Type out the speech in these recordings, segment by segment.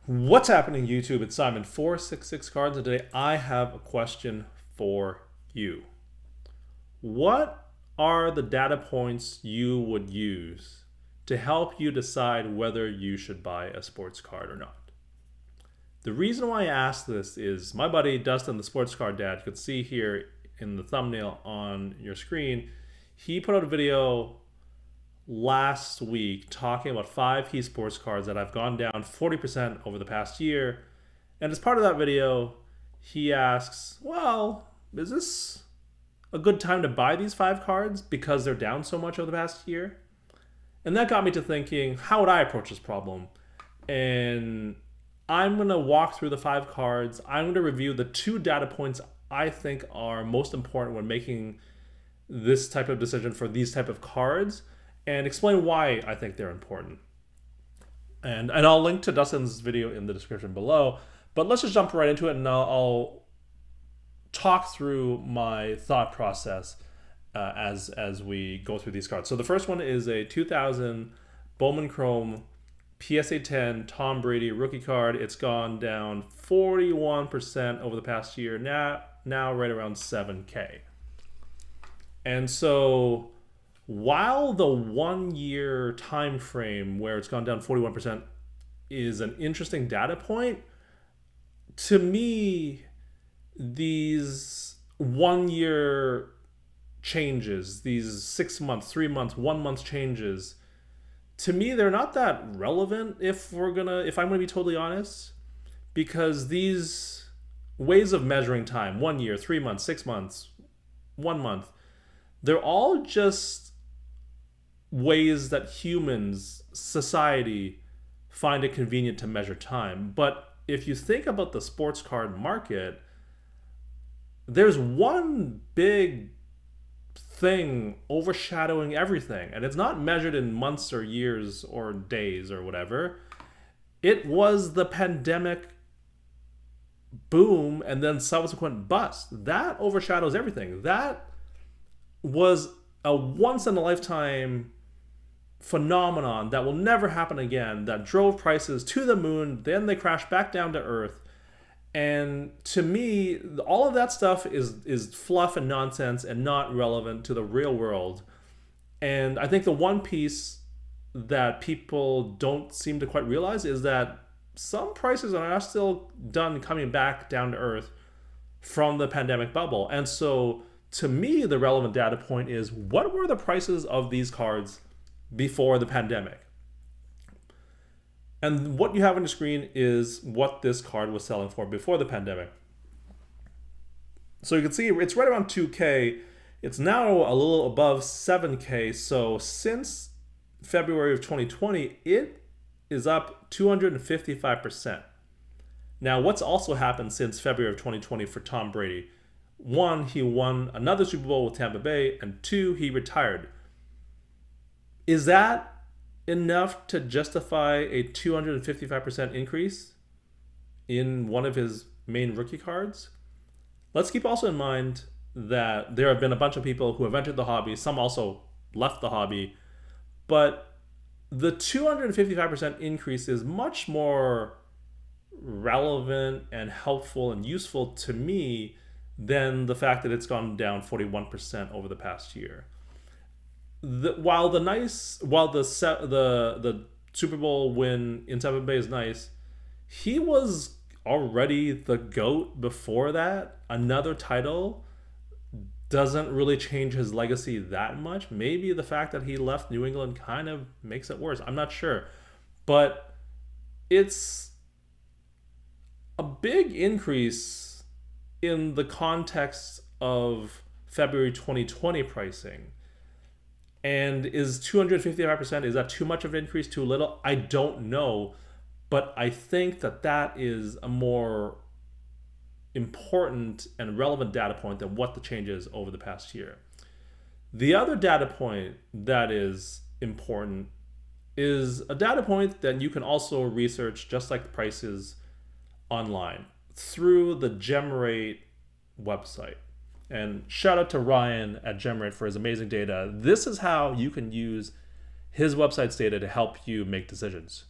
What's happening, YouTube? It's Simon466cards, and today I have a question for you. What are the data points you would use to help you decide whether you should buy a sports card or not? The reason why I asked this is my buddy Dustin, the sports card dad, you could see here in the thumbnail on your screen, he put out a video last week talking about 5 key sports cards that have gone down 40% over the past year. And as part of that video, he asks, well, is this a good time to buy these 5 cards because they're down so much over the past year? And that got me to thinking, how would I approach this problem? And I'm going to walk through the 5 cards. I'm going to review the 2 data points I think are most important when making this type of decision for these type of cards, and explain why I think they're important. And I'll link to Dustin's video in the description below, but let's just jump right into it, and I'll talk through my thought process as we go through these cards. So the first one is a 2000 Bowman Chrome PSA 10 Tom Brady rookie card. It's gone down 41% over the past year, now right around 7K. And so while the 1 year time frame where it's gone down 41% is an interesting data point, to me, these 1 year changes, these 6 months, 3 months, 1 month changes, to me, they're not that relevant if I'm gonna be totally honest, because these ways of measuring time, 1 year, 3 months, 6 months, 1 month, they're all just ways that humans, society, find it convenient to measure time. But if you think about the sports card market, there's one big thing overshadowing everything, and it's not measured in months or years or days or whatever. It was the pandemic boom and then subsequent bust. That overshadows everything. That was a once in a lifetime phenomenon that will never happen again, that drove prices to the moon, then they crashed back down to earth. And to me, all of that stuff is fluff and nonsense and not relevant to the real world. And I think the one piece that people don't seem to quite realize is that some prices are still done coming back down to earth from the pandemic bubble. And so to me, the relevant data point is, what were the prices of these cards before the pandemic? And what you have on the screen is what this card was selling for before the pandemic. So you can see it's right around 2K. It's now a little above 7K. So since February of 2020, it is up 255%. Now, what's also happened since February of 2020 for Tom Brady? 1, he won another Super Bowl with Tampa Bay, and 2, he retired. Is that enough to justify a 255% increase in one of his main rookie cards? Let's keep also in mind that there have been a bunch of people who have entered the hobby, some also left the hobby, but the 255% increase is much more relevant and helpful and useful to me than the fact that it's gone down 41% over the past year. While the Super Bowl win in Tampa Bay is nice, he was already the GOAT before that. Another title doesn't really change his legacy that much. Maybe the fact that he left New England kind of makes it worse. I'm not sure. But it's a big increase in the context of February 2020 pricing. And is 255%, is that too much of an increase, too little? I don't know. But I think that is a more important and relevant data point than what the change is over the past year. The other data point that is important is a data point that you can also research, just like the prices online, through the GemRate website. And shout out to Ryan at GemRate for his amazing data. This is how you can use his website's data to help you make decisions.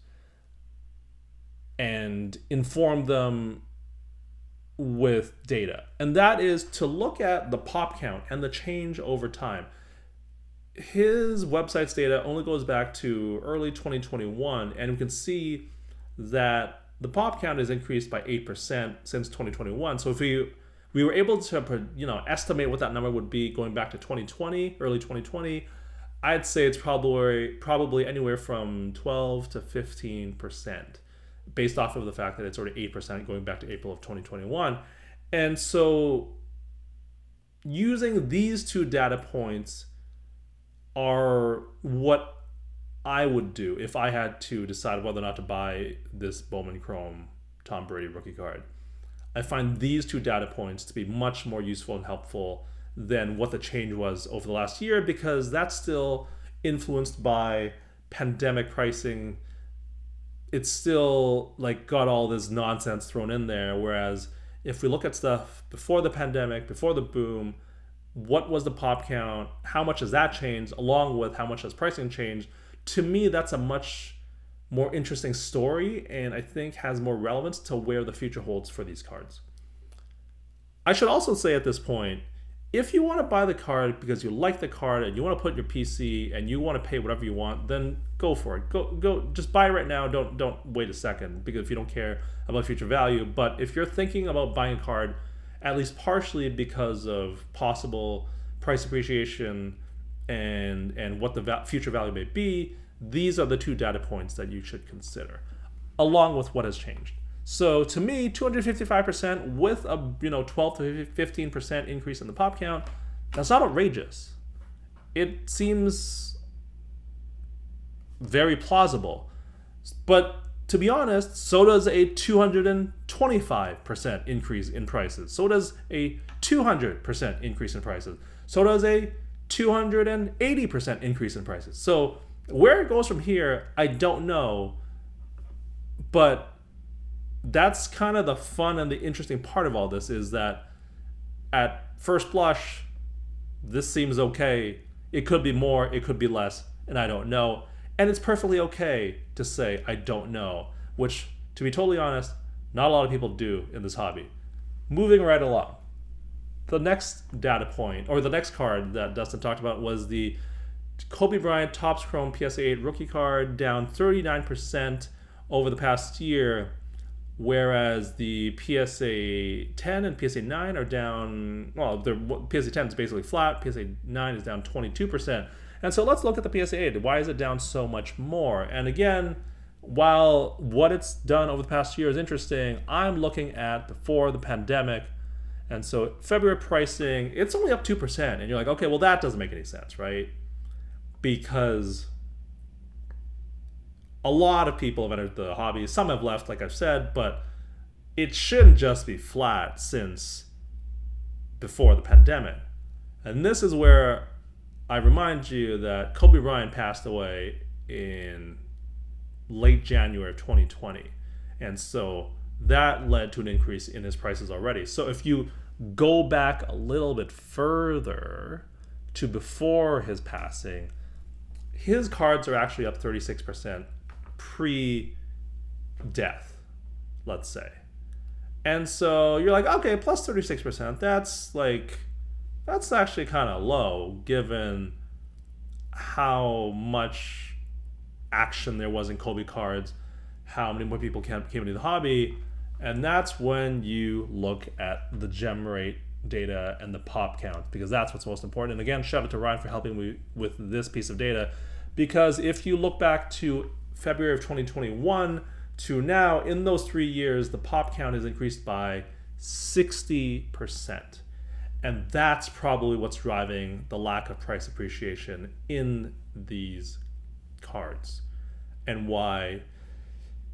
and inform them with data. And that is to look at the pop count and the change over time. His website's data only goes back to early 2021, and we can see that the pop count has increased by 8% since 2021. So if we were able to estimate what that number would be going back to 2020, early 2020, I'd say it's probably anywhere from 12 to 15%, based off of the fact that it's already 8% going back to April of 2021. And so using these two data points are what I would do if I had to decide whether or not to buy this Bowman Chrome Tom Brady rookie card. I find these two data points to be much more useful and helpful than what the change was over the last year, because that's still influenced by pandemic pricing. It's still like got all this nonsense thrown in there. Whereas if we look at stuff before the pandemic, before the boom, what was the pop count? How much has that changed? Along with how much has pricing changed? To me, that's a much more interesting story, and I think has more relevance to where the future holds for these cards. I should also say at this point, if you want to buy the card because you like the card and you want to put in your PC and you want to pay whatever you want, then go for it. Go, just buy it right now. Don't wait a second, because if you don't care about future value. But if you're thinking about buying a card, at least partially because of possible price appreciation and what the future value may be, these are the two data points that you should consider, along with what has changed. So to me, 255% with a 12 to 15% increase in the pop count, that's not outrageous. It seems very plausible. But to be honest, so does a 225% increase in prices. So does a 200% increase in prices. So does a 280% increase in prices. So where it goes from here, I don't know. But that's kind of the fun and the interesting part of all this, is that at first blush, this seems okay. It could be more, it could be less, and I don't know. And it's perfectly okay to say, I don't know, which, to be totally honest, not a lot of people do in this hobby. Moving right along. The next data point, or the next card that Dustin talked about, was the Kobe Bryant Topps Chrome PSA 8 rookie card, down 39% over the past year, whereas the PSA 10 and PSA 9 are down, well, PSA 10 is basically flat, PSA 9 is down 22%. And so let's look at the PSA 8. Why is it down so much more? And again, while what it's done over the past year is interesting, I'm looking at before the pandemic. And so February pricing, it's only up 2%. And you're like, okay, well, that doesn't make any sense, right? Because a lot of people have entered the hobby. Some have left, like I've said, but it shouldn't just be flat since before the pandemic. And this is where I remind you that Kobe Bryant passed away in late January of 2020. And so that led to an increase in his prices already. So if you go back a little bit further to before his passing, his cards are actually up 36% pre-death, let's say. And so you're like, okay, plus 36%, that's actually kind of low given how much action there was in Kobe cards, how many more people came into the hobby. And that's when you look at the gem rate data and the pop count, because that's what's most important. And again, shout out to Ryan for helping me with this piece of data, because if you look back to February of 2021 to now, in those 3 years, the pop count has increased by 60%. And that's probably what's driving the lack of price appreciation in these cards, and why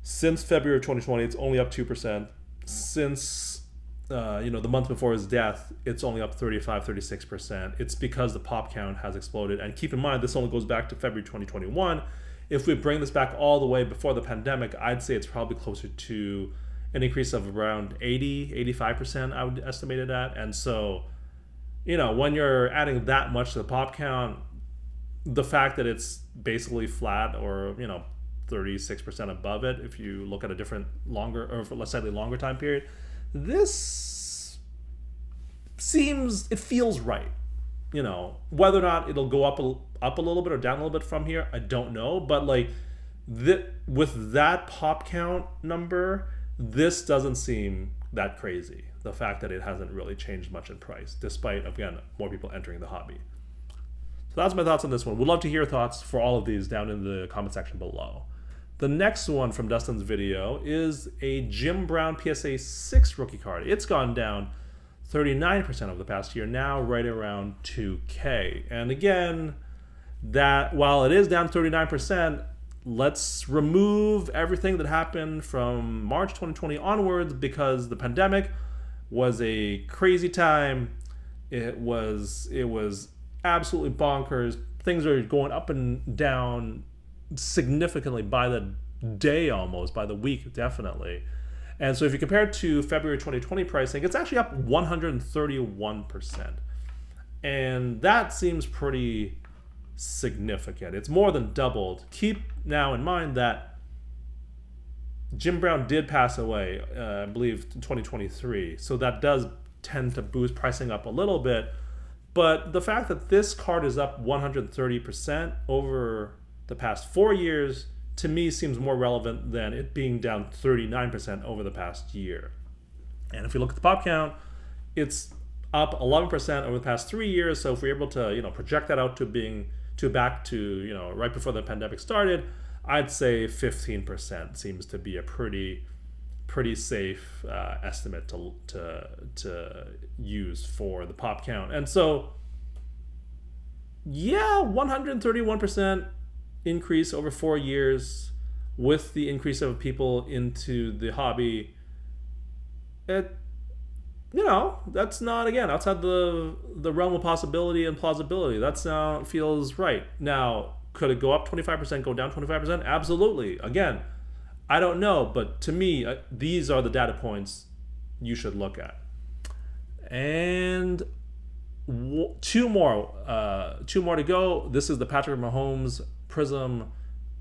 since February of 2020 it's only up 2%. Since the month before his death, it's only up 36%. It's because the pop count has exploded. And keep in mind, this only goes back to February 2021. If we bring this back all the way before the pandemic, I'd say it's probably closer to an increase of around 85%, I would estimate it at. And so, when you're adding that much to the pop count, the fact that it's basically flat or, 36% above it if you look at a different longer or a slightly longer time period. This it feels right. You know, whether or not it'll go up a little bit or down a little bit from here, I don't know. But like, with that pop count number, this doesn't seem that crazy. The fact that it hasn't really changed much in price, despite, again, more people entering the hobby. So that's my thoughts on this one. We'd love to hear thoughts for all of these down in the comment section below. The next one from Dustin's video is a Jim Brown PSA 6 rookie card. It's gone down 39% over the past year, now right around 2K. And again, that while it is down 39%, let's remove everything that happened from March 2020 onwards, because the pandemic was a crazy time. It was absolutely bonkers. Things are going up and down significantly by the day, almost by the week, definitely. And so if you compare it to February 2020 pricing, it's actually up 131%. And that seems pretty significant. It's more than doubled. Keep now in mind that Jim Brown did pass away, I believe, in 2023. So that does tend to boost pricing up a little bit. But the fact that this card is up 130% over the past 4 years, to me, seems more relevant than it being down 39% over the past year. And if you look at the pop count, it's up 11% over the past 3 years. So if we're able to, project that out to back to, right before the pandemic started, I'd say 15% seems to be a pretty safe estimate to use for the pop count. And so, yeah, 131% increase over 4 years with the increase of people into the hobby. That's not, again, outside the realm of possibility and plausibility. That feels right. Now, could it go up 25%, go down 25%? Absolutely. Again, I don't know, but to me, these are the data points you should look at. And two more to go. This is the Patrick Mahomes Prism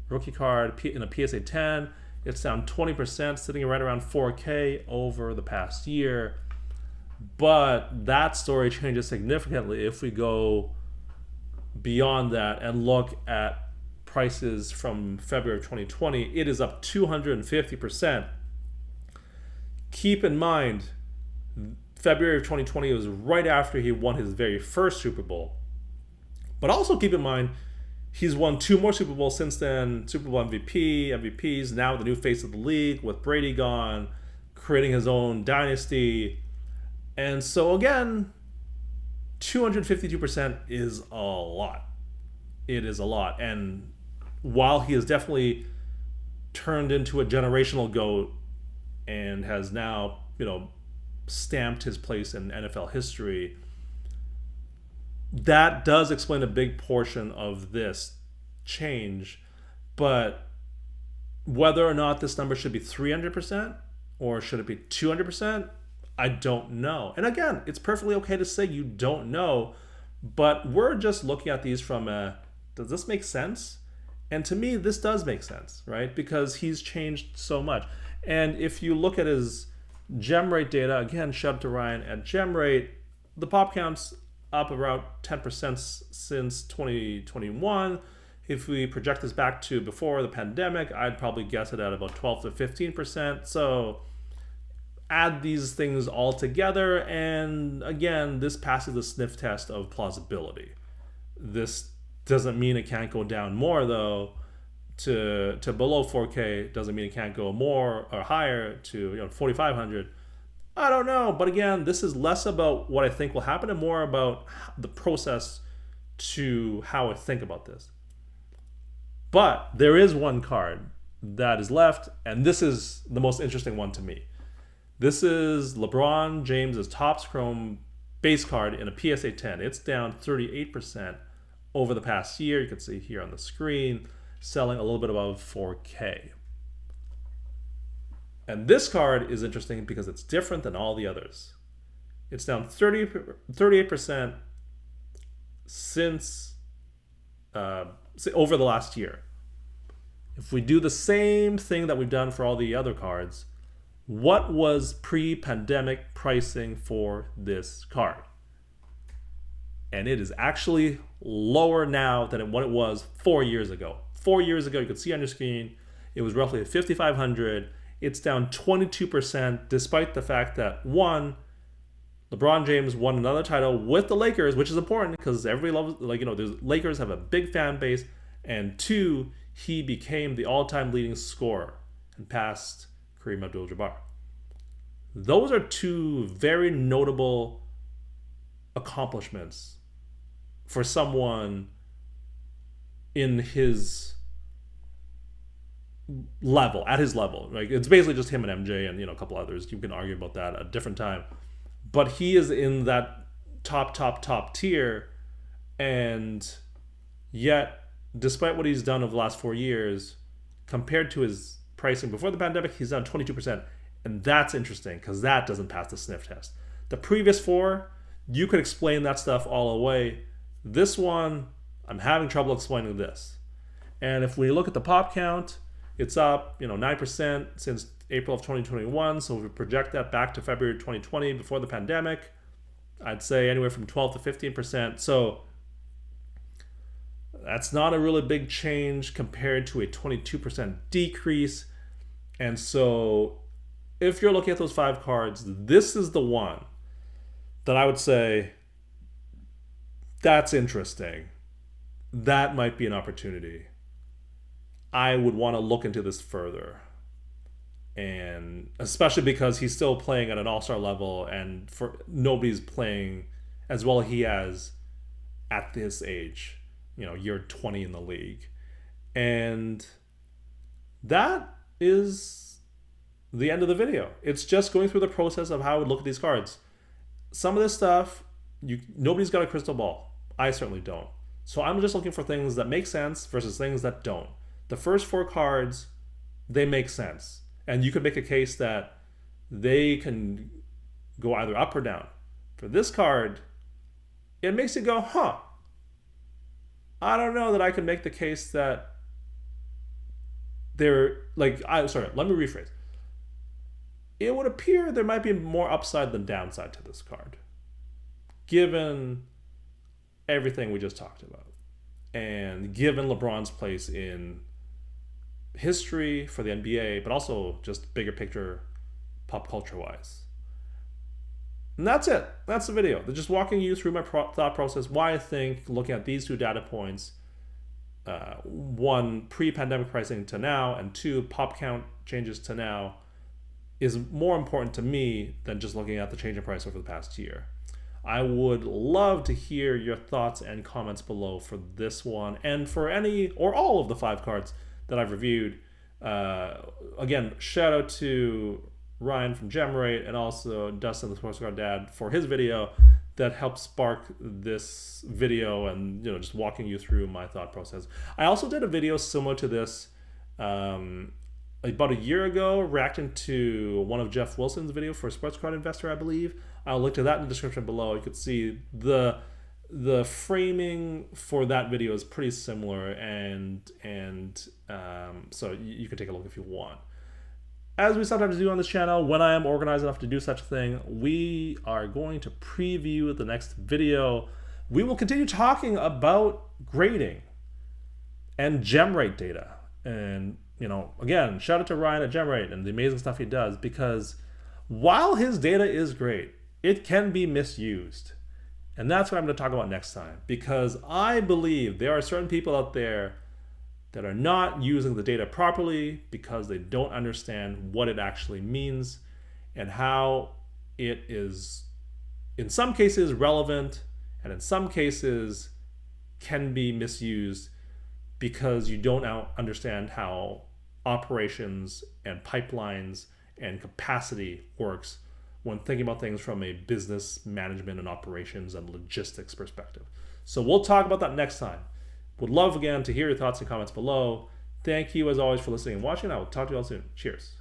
rookie card in a PSA 10. It's down 20%, sitting right around 4K over the past year. But that story changes significantly if we go beyond that and look at prices from February of 2020. It is up 250%. Keep in mind, February of 2020 was right after he won his very first Super Bowl. But also keep in mind, he's won 2 more Super Bowls since then. Super Bowl MVPs, now the new face of the league with Brady gone, creating his own dynasty. And so again, 252% is a lot. It is a lot. And while he has definitely turned into a generational GOAT and has now, stamped his place in NFL history, that does explain a big portion of this change. But whether or not this number should be 300% or should it be 200%, I don't know. And again, it's perfectly okay to say you don't know, but we're just looking at these from does this make sense? And to me, this does make sense, right? Because he's changed so much. And if you look at his gem rate data, again, shout out to Ryan at gem rate, the pop count's up about 10% since 2021. If we project this back to before the pandemic, I'd probably guess it at about 12 to 15%. So add these things all together, and again, this passes the sniff test of plausibility. This doesn't mean it can't go down more, though, to below 4K. Doesn't mean it can't go more or higher to 4,500. I don't know, but again, this is less about what I think will happen and more about the process to how I think about this. But there is one card that is left, and this is the most interesting one to me. This is LeBron James' Topps Chrome base card in a PSA 10. It's down 38% over the past year. You can see here on the screen, selling a little bit above 4K. And this card is interesting because it's different than all the others. It's down 38% since over the last year. if we do the same thing that we've done for all the other cards, what was pre-pandemic pricing for this card? And it is actually lower now than what it was 4 years ago. 4 years ago, you could see on your screen, it was roughly at 5,500. It's down 22%, despite the fact that one, LeBron James won another title with the Lakers, which is important because everybody loves, the Lakers have a big fan base. And two, he became the all-time leading scorer and passed Kareem Abdul-Jabbar. Those are two very notable accomplishments for someone in his level, at his level. Like, it's basically just him and MJ and a couple others. You can argue about that at a different time. But he is in that top tier, and yet, despite what he's done over the last 4 years, compared to his pricing before the pandemic, he's down 22%. And that's interesting because that doesn't pass the sniff test. The previous four, you could explain that stuff all away. This one, I'm having trouble explaining this. And if we look at the pop count, it's up 9% since April of 2021. So if we project that back to February 2020 before the pandemic, I'd say anywhere from 12 to 15%. So that's not a really big change compared to a 22% decrease. And so if you're looking at those 5 cards, this is the one that I would say, that's interesting. That might be an opportunity. I would want to look into this further. And especially because he's still playing at an all-star level, and nobody's playing as well as he has at this age, year 20 in the league. And that is the end of the video. It's just going through the process of how I would look at these cards. Some of this stuff, nobody's got a crystal ball. I certainly don't. So I'm just looking for things that make sense versus things that don't. The first 4 cards, they make sense. And you could make a case that they can go either up or down. For this card, it makes you go, I don't know that I can make the case that they're let me rephrase. It would appear there might be more upside than downside to this card, given everything we just talked about, and given LeBron's place in history for the NBA, but also just bigger picture pop culture wise. And that's it. That's the video. They're just walking you through my thought process, why I think looking at these 2 data points, 1, pre-pandemic pricing to now, and 2, pop count changes to now, is more important to me than just looking at the change in price over the past year. I would love to hear your thoughts and comments below for this one, and for any or all of the 5 cards that I've reviewed. Again, shout out to Ryan from Gemrate, and also Dustin, the sportscard dad, for his video that helped spark this video, and just walking you through my thought process. I also did a video similar to this about a year ago, reacting to one of Jeff Wilson's video for Sports Card Investor, I believe. I'll link to that in the description below. You could see the framing for that video is pretty similar, and so you can take a look if you want. As we sometimes do on this channel, when I am organized enough to do such a thing, we are going to preview the next video. We will continue talking about grading and Gemrate data. And, again, shout out to Ryan at Gemrate and the amazing stuff he does, because while his data is great, it can be misused. And that's what I'm going to talk about next time, because I believe there are certain people out there that are not using the data properly because they don't understand what it actually means and how it is, in some cases, relevant, and in some cases can be misused because you don't understand how operations and pipelines and capacity works when thinking about things from a business management and operations and logistics perspective. So we'll talk about that next time. Would love, again, to hear your thoughts and comments below. Thank you, as always, for listening and watching. I will talk to you all soon. Cheers.